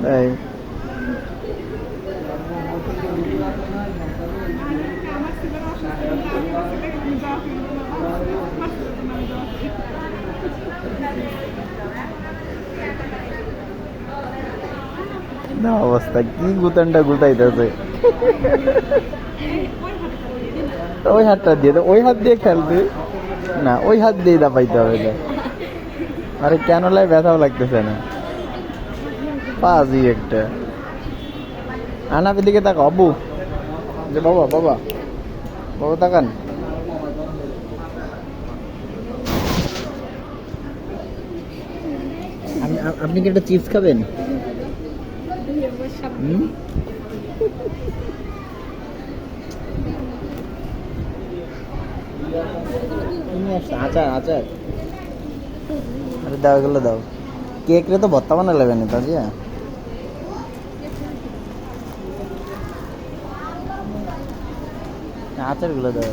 তাই না অবস্থা কি গুতানটা গুতাইতেছে। ওই হাতটা দিয়ে ওই হাত দিয়ে খেলতে না, ওই হাত দিয়ে দাপাইতে হবে না। আরে কেন লাই ব্যথাও লাগতেছে না, পাজি একটা। আনাপের দিকে তাকা আব্বু, যে বাবা বাবা বাবা তাকান। আপনি কি একটা চিপস খাবেন? হুম, আচার আচার, আরে দাও এগুলো দাও। কেক রে তো ভর্তা বানা লাগবে না তাজিয়া, আচার গুলো দাও।